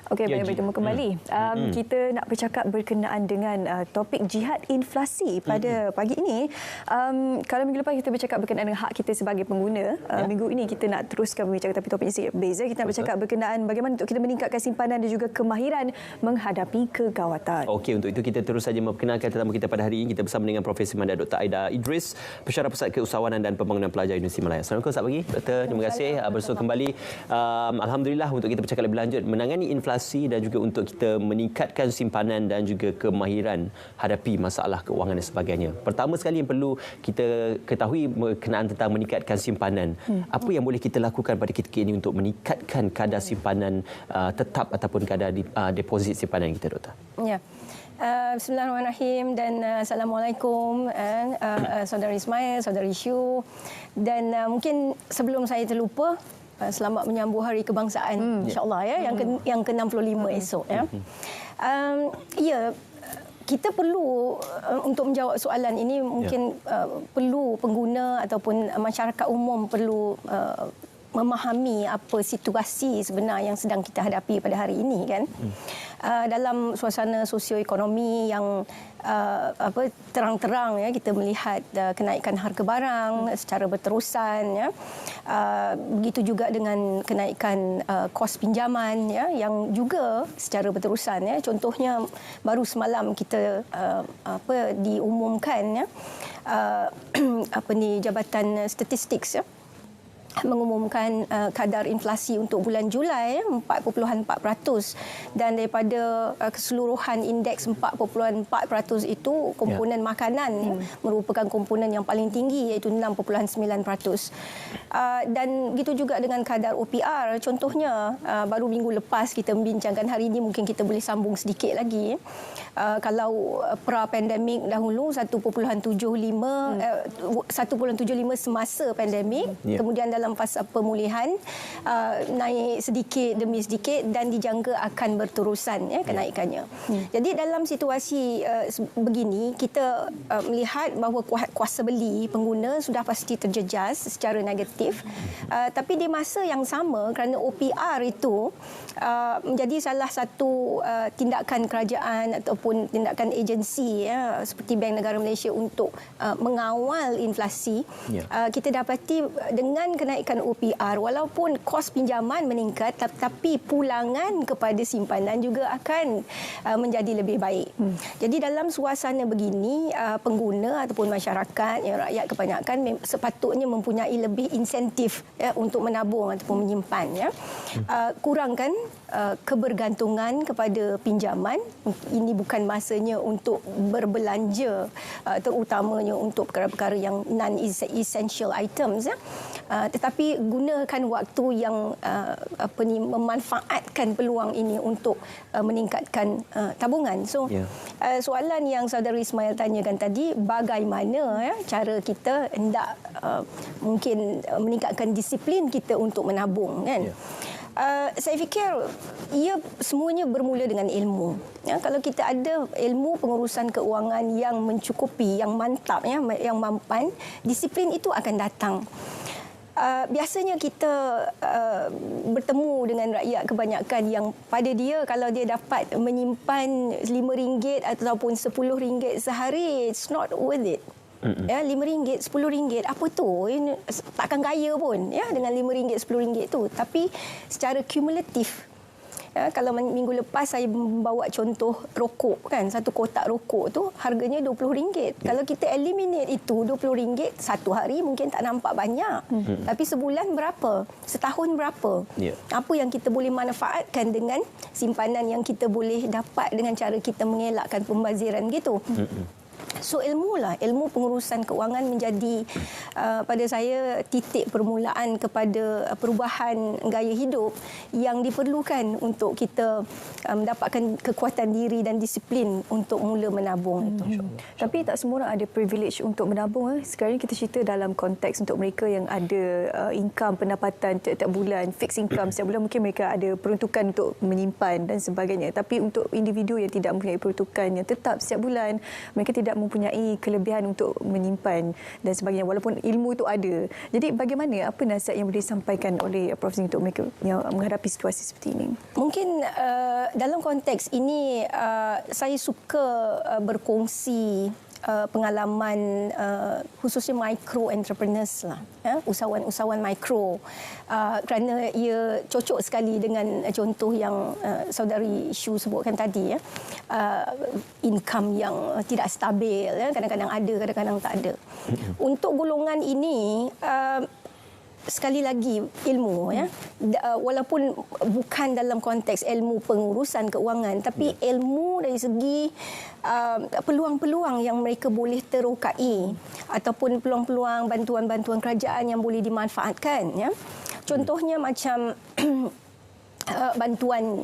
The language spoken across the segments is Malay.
Okey, baik, bertemu kembali. Kita nak bercakap berkenaan dengan topik jihad inflasi pada pagi ini. Kalau minggu lepas kita bercakap berkenaan dengan hak kita sebagai pengguna, minggu ini kita nak teruskan berbicara tapi topiknya sikit berbeza. Kita nak bercakap berkenaan bagaimana untuk kita meningkatkan simpanan dan juga kemahiran menghadapi kegawatan. Okey, untuk itu kita terus saja memperkenalkan tetamu kita pada hari ini. Kita bersama dengan Profesor Manda Dr. Aida Idris, Pensyarah Pusat Keusahawanan dan Pembangunan Pelajar Universiti Malaya. Assalamualaikum, selamat pagi Doktor. Terima kasih bersua kembali. Alhamdulillah untuk kita bercakap lebih lanjut menangani inflasi dan juga untuk kita meningkatkan simpanan dan juga kemahiran hadapi masalah keuangan dan sebagainya. Pertama sekali yang perlu kita ketahui berkenaan tentang meningkatkan simpanan. Apa yang boleh kita lakukan pada ketika ini untuk meningkatkan kadar simpanan tetap ataupun kadar deposit simpanan kita, Doktor? Ya. Bismillahirrahmanirrahim dan Assalamualaikum Saudara Ismail, Saudari Syu, dan mungkin sebelum saya terlupa, selamat menyambut Hari Kebangsaan insya-Allah ya, yang ke-65 esok ya. Kita perlu untuk menjawab soalan ini mungkin perlu pengguna ataupun masyarakat umum perlu memahami apa situasi sebenar yang sedang kita hadapi pada hari ini kan. Dalam suasana sosioekonomi yang terang-terang ya, kita melihat kenaikan harga barang secara berterusan ya. Begitu juga dengan kenaikan kos pinjaman ya, yang juga secara berterusan ya. Contohnya baru semalam kita diumumkan ya, Jabatan Statistik ya, mengumumkan kadar inflasi untuk bulan Julai 4.4%, dan daripada keseluruhan indeks 4.4% itu komponen makanan merupakan komponen yang paling tinggi, iaitu 6.9%. Dan begitu juga dengan kadar OPR. Contohnya baru minggu lepas kita membincangkan, hari ini mungkin kita boleh sambung sedikit lagi. Kalau pra-pandemik dahulu 1.75 semasa pandemik, kemudian dalam fasa pemulihan naik sedikit demi sedikit dan dijangka akan berterusan ya kenaikannya. Jadi dalam situasi begini, kita melihat bahawa kuasa beli pengguna sudah pasti terjejas secara negatif. Tapi di masa yang sama, kerana OPR itu menjadi salah satu tindakan kerajaan ataupun tindakan agensi ya, seperti Bank Negara Malaysia untuk mengawal inflasi, kita dapati dengan kenaikan OPR, walaupun kos pinjaman meningkat, tapi pulangan kepada simpanan juga akan menjadi lebih baik. Jadi dalam suasana begini, pengguna ataupun masyarakat, ya, rakyat kebanyakan sepatutnya mempunyai lebih insentif ya, untuk menabung ataupun menyimpan ya. Kurangkan kebergantungan kepada pinjaman. Ini bukan masanya untuk berbelanja, terutamanya untuk perkara-perkara yang non-essential items ya. Tetapi gunakan waktu yang memanfaatkan peluang ini untuk meningkatkan tabungan. So soalan yang saudara Ismail tanyakan tadi, bagaimana ya cara kita hendak mungkin meningkatkan disiplin kita untuk menabung kan? Saya fikir ia semuanya bermula dengan ilmu. Ya, kalau kita ada ilmu pengurusan keuangan yang mencukupi, yang mantap, ya, yang mampan, disiplin itu akan datang. Biasanya kita bertemu dengan rakyat kebanyakan yang pada dia, kalau dia dapat menyimpan RM5 ataupun RM10 sehari, it's not worth it. Ya, RM5, RM10, apa tu? Takkan kaya pun ya dengan RM5, RM10 tu. Tapi secara kumulatif, ya, kalau minggu lepas saya membawa contoh rokok kan, satu kotak rokok tu harganya RM20. Kalau kita eliminate itu RM20, satu hari mungkin tak nampak banyak. Tapi sebulan berapa? Setahun berapa? Apa yang kita boleh manfaatkan dengan simpanan yang kita boleh dapat dengan cara kita mengelakkan pembaziran gitu. So ilmu pengurusan keuangan menjadi pada saya titik permulaan kepada perubahan gaya hidup yang diperlukan untuk kita mendapatkan kekuatan diri dan disiplin untuk mula menabung. Tapi tak semua orang ada privilege untuk menabung. Sekarang kita cerita dalam konteks untuk mereka yang ada income, pendapatan setiap bulan, fixed income setiap bulan, mungkin mereka ada peruntukan untuk menyimpan dan sebagainya. Tapi untuk individu yang tidak mempunyai peruntukan yang tetap setiap bulan, mereka tidak mempunyai kelebihan untuk menyimpan dan sebagainya walaupun ilmu itu ada. Jadi bagaimana, apa nasihat yang boleh disampaikan oleh Prof untuk mereka yang menghadapi situasi seperti ini? Mungkin dalam konteks ini saya suka berkongsi pengalaman khususnya micro entrepreneurs lah, usahawan-usahawan mikro, kerana ia cocok sekali dengan contoh yang saudari Shu sebutkan tadi, income yang tidak stabil, kadang-kadang ada, kadang-kadang tak ada. Untuk golongan ini sekali lagi ilmu, walaupun bukan dalam konteks ilmu pengurusan keuangan, tapi ilmu dari segi peluang-peluang yang mereka boleh terokai ataupun peluang-peluang bantuan-bantuan kerajaan yang boleh dimanfaatkan. Contohnya macam bantuan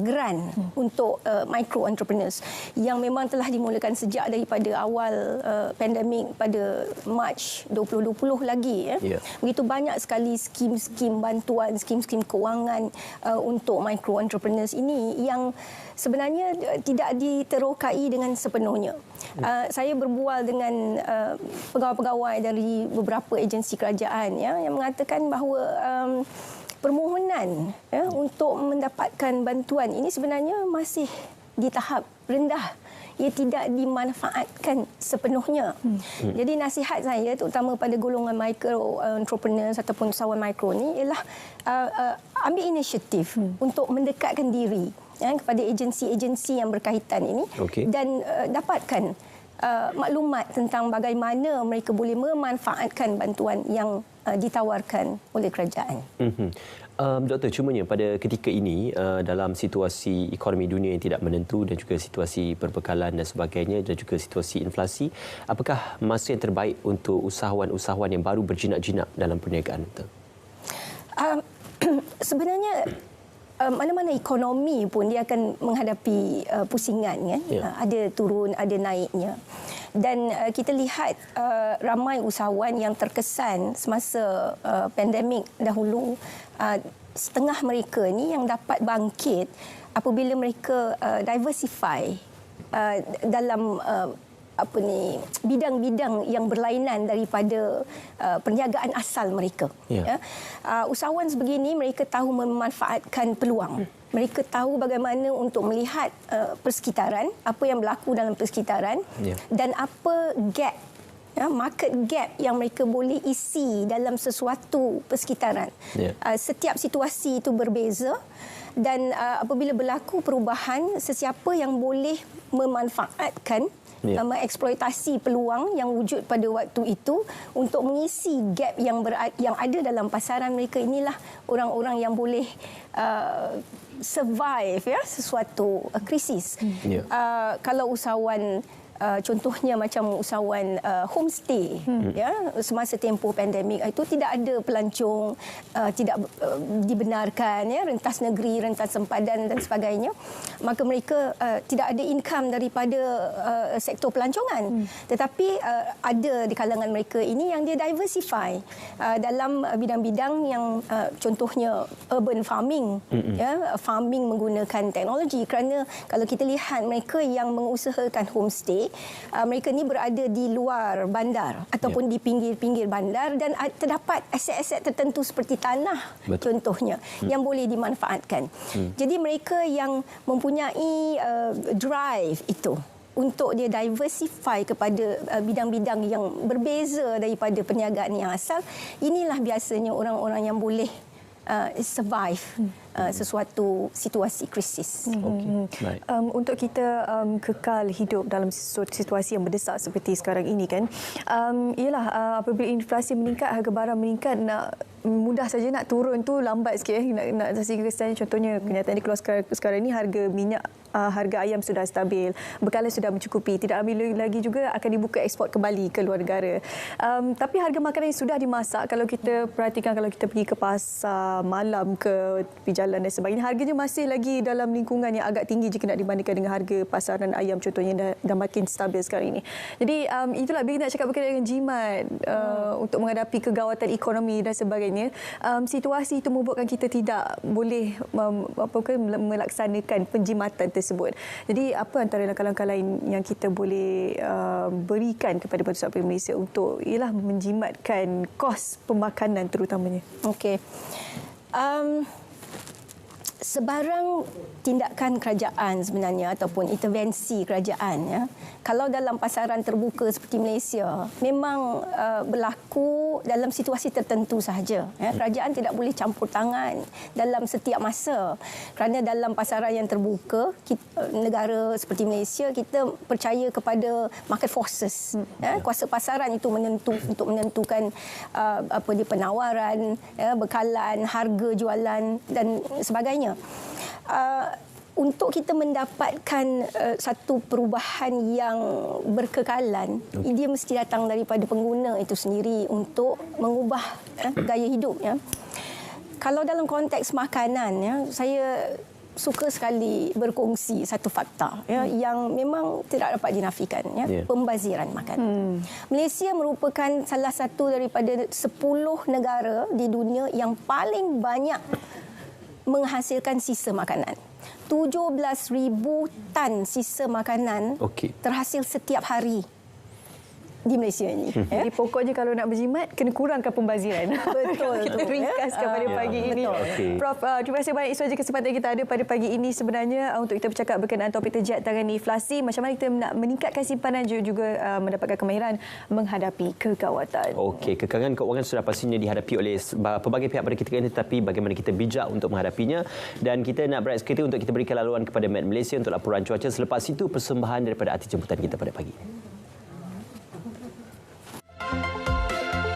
grant untuk micro entrepreneurs yang memang telah dimulakan sejak daripada awal pandemik pada Mac 2020 lagi. Begitu banyak sekali skim-skim bantuan, skim-skim kewangan untuk micro entrepreneurs ini yang sebenarnya tidak diterokai dengan sepenuhnya. Saya berbual dengan pegawai-pegawai dari beberapa agensi kerajaan yang mengatakan bahawa permohonan untuk mendapatkan bantuan ini sebenarnya masih di tahap rendah. Ia tidak dimanfaatkan sepenuhnya. Jadi nasihat saya terutama pada golongan micro entrepreneurs ataupun usahawan mikro ni ialah ambil inisiatif untuk mendekatkan diri kepada agensi-agensi yang berkaitan ini dan dapatkan maklumat tentang bagaimana mereka boleh memanfaatkan bantuan yang ditawarkan oleh kerajaan. Doktor, cumanya pada ketika ini dalam situasi ekonomi dunia yang tidak menentu dan juga situasi perbekalan dan sebagainya dan juga situasi inflasi, apakah masa yang terbaik untuk usahawan-usahawan yang baru berjinak-jinak dalam perniagaan, Doktor? Sebenarnya mana-mana ekonomi pun dia akan menghadapi pusingan, ada turun, ada naiknya. Dan kita lihat ramai usahawan yang terkesan semasa pandemik dahulu, setengah mereka ni yang dapat bangkit apabila mereka diversify dalam bidang-bidang yang berlainan daripada perniagaan asal mereka. Usahawan sebegini mereka tahu memanfaatkan peluang. Mereka tahu bagaimana untuk melihat persekitaran, apa yang berlaku dalam persekitaran dan apa gap, market gap yang mereka boleh isi dalam sesuatu persekitaran. Setiap situasi itu berbeza dan apabila berlaku perubahan, sesiapa yang boleh memanfaatkan mengeksploitasi peluang yang wujud pada waktu itu untuk mengisi gap yang ada dalam pasaran mereka, inilah orang-orang yang boleh survive sesuatu krisis. Kalau usahawan contohnya macam usahawan homestay semasa tempoh pandemik itu tidak ada pelancong, tidak dibenarkan, rentas negeri, rentas sempadan dan sebagainya, maka mereka tidak ada income daripada sektor pelancongan, tetapi ada di kalangan mereka ini yang dia diversify dalam bidang-bidang yang contohnya urban farming, farming menggunakan teknologi, kerana kalau kita lihat mereka yang mengusahakan homestay, mereka ni berada di luar bandar ataupun di pinggir-pinggir bandar dan terdapat aset-aset tertentu seperti tanah contohnya yang boleh dimanfaatkan. Jadi mereka yang mempunyai drive itu untuk dia diversify kepada bidang-bidang yang berbeza daripada perniagaan yang asal, inilah biasanya orang-orang yang boleh survive sesuatu situasi krisis. Untuk kita kekal hidup dalam situasi yang mendesak seperti sekarang ini kan, ialah apabila inflasi meningkat, harga barang meningkat, mudah saja nak turun tu lambat sikit. Nak kasih kesan contohnya kenyataan yang keluar sekarang ini, harga minyak, harga ayam sudah stabil, bekalan sudah mencukupi, tidak ambil lagi juga akan dibuka ekspor kembali ke luar negara. Tapi harga makanan yang sudah dimasak, kalau kita perhatikan, kalau kita pergi ke pasar malam ke tepi jalan dan sebagainya, harganya masih lagi dalam lingkungan yang agak tinggi jika nak dibandingkan dengan harga pasaran ayam contohnya dah makin stabil sekarang ini. Jadi itulah bila nak cakap berkaitan dengan jimat untuk menghadapi kegawatan ekonomi dan sebagainya. sebagainya, situasi itu membuatkan kita tidak boleh melaksanakan penjimatan tersebut. Jadi apa antara langkah-langkah lain yang kita boleh berikan kepada Batu Api Malaysia untuk ialah menjimatkan kos pemakanan terutamanya? Okey. Sebarang tindakan kerajaan sebenarnya ataupun intervensi kerajaan, ya, kalau dalam pasaran terbuka seperti Malaysia memang berlaku dalam situasi tertentu sahaja, ya. Kerajaan tidak boleh campur tangan dalam setiap masa, kerana dalam pasaran yang terbuka negara seperti Malaysia kita percaya kepada market forces, ya. Kuasa pasaran itu untuk menentukan penawaran, ya, bekalan, harga jualan dan sebagainya. Untuk kita mendapatkan satu perubahan yang berkekalan, dia mesti datang daripada pengguna itu sendiri untuk mengubah gaya hidup. Ya. Kalau dalam konteks makanan, ya, saya suka sekali berkongsi satu fakta, ya, yang memang tidak dapat dinafikan, ya, pembaziran makanan. Malaysia merupakan salah satu daripada 10 negara di dunia yang paling banyak menghasilkan sisa makanan. 17,000 tan sisa makanan terhasil setiap hari di Malaysia ini. Jadi pokoknya kalau nak berjimat, kena kurangkan pembaziran. Betul. Kita ringkaskan pada pagi ini. Prof, terima kasih banyak. Itu saja kesempatan kita ada pada pagi ini sebenarnya untuk kita bercakap berkenaan topik terjadi tangani inflasi. Macam mana kita nak meningkatkan simpanan juga mendapatkan kemahiran menghadapi kegawatan. Okey, kekangan keuangan sudah pastinya dihadapi oleh pelbagai pihak pada ketika ini, tetapi bagaimana kita bijak untuk menghadapinya. Dan kita nak berehat sekejap untuk kita berikan laluan kepada Met Malaysia untuk laporan cuaca. Selepas itu persembahan daripada artis jemputan kita pada pagi ini.